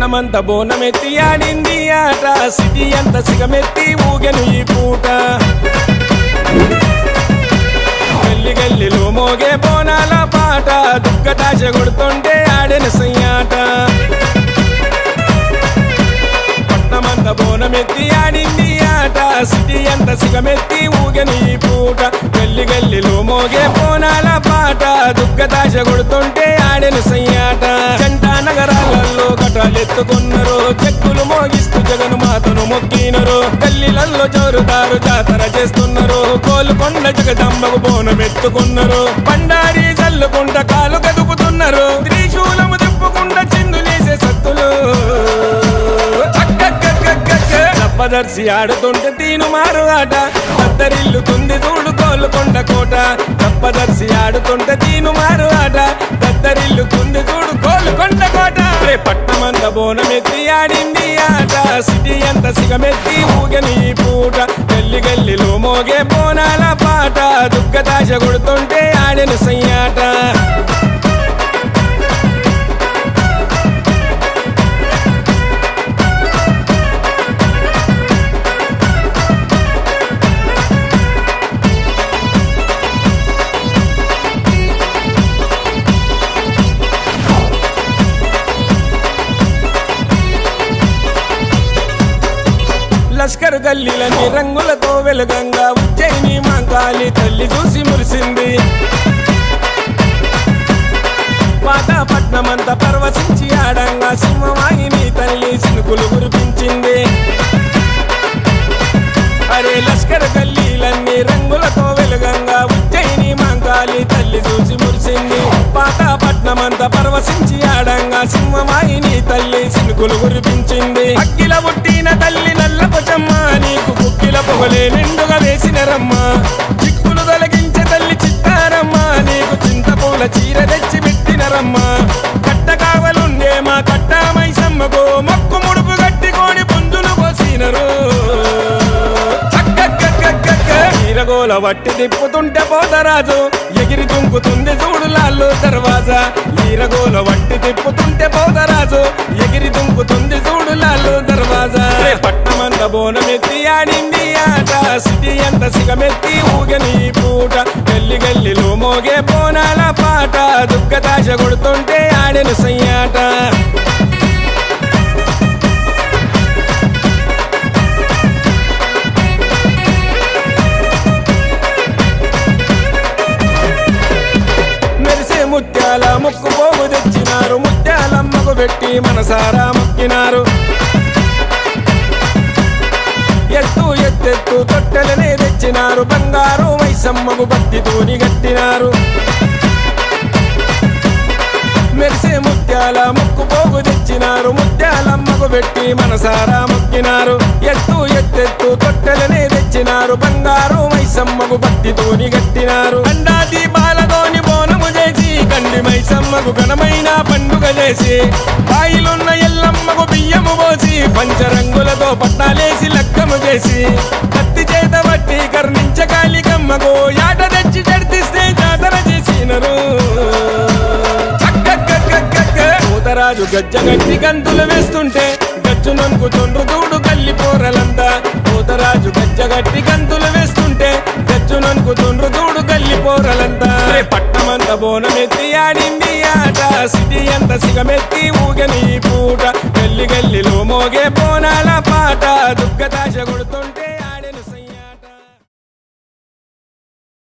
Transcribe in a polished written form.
పట్నమంత బోనమెత్తి ఆడింది ఆట సిటీ అంత సిగమెత్తి ఊగెను ఈ పూట గల్లి గల్లిలో మోగే బోనాల పాట దుక్కటాశ కొడుతుంటే ఆడెను సయ్యాట పట్నమంత బోనమెత్తి ఆడింది ఆట సిటీ అంత సిగమెత్తి ఊగెను ఈ పూట గల్లి గల్లిలో మోగే బోనాల పాట దుక్కటాశ కొడుతుంటే ఆడెను సయ్యాట జంట నగరాలలో కటాలెత్తుకున్నారు చెక్కులు మోగిస్తూ జగను మాతను మొక్కినరు గల్లీలలో జోరుదారు జాతర చేస్తున్నారు కోలుకొండ జగదంబకు బోనమెత్తుకున్నారు బండారి జల్లుకుంట కాలు కదుపుతున్నారు త్రిశూలము తిప్పుకుంట చిందులేసే సత్తులు దర్శి ఆడుతుంటే తీను మారు ఆట దద్దరిల్లుతుంది చూడు కోలుకొండ కోట దర్శి ఆడుతుంటే తీను మారు ఆట దద్దరిల్లుతుంది చూడు కోలుకొండ కోట పట్నమంత బోనమెత్తి ఆడింది ఆట సిటీ అంత సిగమెత్తి ఊగని పూట గల్లి గల్లిలో మోగే బోనాల పాట దుక్కతాశ కొడుతుంటే ఆడెను సయ్యాట లష్కర్ గల్లీలని రంగులతో వెలుగంగా ఉజ్జయిని మాంకాళి తల్లి చూసి మురిసింది పాతపట్నమంతా పర్వశించి ఆడంగా సింహవాహిని తల్లి సినుకులు కురిపించింది అరే లష్కర్ గల్లీలన్నీ రంగులతో వెలుగంగా ఉజ్జయిని మాంకాళి తల్లి చూసి మురిసింది పాతపట్నమంతా పర్వశించి ఆడంగా సింహవాహిని తల్లి సినుకులు కురిపించింది అక్కిల పుట్టిన తల్లి నల్లకొచ్చమ్మ నీకు కుక్కిల పొగలే నిండుగా వేసిన రమ్మ చిక్కులు తొలగించే తల్లి చిత్తారమ్మ నీకు చింతపూల చీర తెచ్చి పెట్టిన రమ్మ కట్ట కావలుండే మా కట్ట మైసమ్మకు మొక్కు ముడుపు కట్టికోని పుంజులు పోసినరు చీరగోల వట్టి తిప్పుతుంటే పోతరాజు ఎగిరి దుంకుతుంది చూడు లాల్లో దర్వాజా ఈరగోల వట్టి తిప్పుతుంటే పోతరాజు ఎగిరి దుంకుతుంది చూడు లాల్లో దర్వాజా పట్నమంత బోనమెత్తి ఆడింది ఆట సిటీ అంత సిగమెత్తి ఊగని పూట గల్లి గల్లిలో మోగే బోనాల పాట దుక్కతాశ కొడుతుంటే ఆడెను సయ్యాట ముత్యాల ముక్కు పోగు తెచ్చినారు ముత్యాలమ్మకు పెట్టి మనసారా మొక్కినారు ఎత్తెత్తు తొట్టెలనే తెచ్చినారు బంగారు మైసమ్మకు భక్తితోని గట్టినారు మెరిసే ముత్యాల ముక్కు పోగు తెచ్చినారు ముత్యాలమ్మకు పెట్టి మనసారా మొక్కినారు ఎత్తెత్తు తొట్టెలనే తెచ్చినారు బంగారు మైసమ్మకు భక్తితోని గట్టినారు అండా దీపాలతోని బోనము చేసి కండి మైసమ్మకు ఘనమైన పండుగ చేసి బాయిలున్న ఎల్లమ్మకు బియ్యము పోసి పంచరంగులతో పట్టాలేసి లక్కము చేసి కత్తి చేత బట్టి కర్ణించ కాళికమ్మకు యాట తెచ్చి జడిస్తే జాతర చేసినరు రాజు గజ్జగట్టి గంతులు వేస్తుంటే గజ్జు నొంకుతుండ్రు చూడు గల్లి పోరలంతా పోతరాజు గజ్జగట్టి గంతులు వేస్తుంటే గజ్జు నొంకుతుండ్రు చూడు గల్లి పోరలంతా పట్నమంత బోనమెత్తి ఆడింది ఆట సిటీ అంత సిగమెత్తి ఊగని పూట గల్లి గల్లిలో మోగే బోనాల పాట దుగ్గతాశ కొడుతుంటే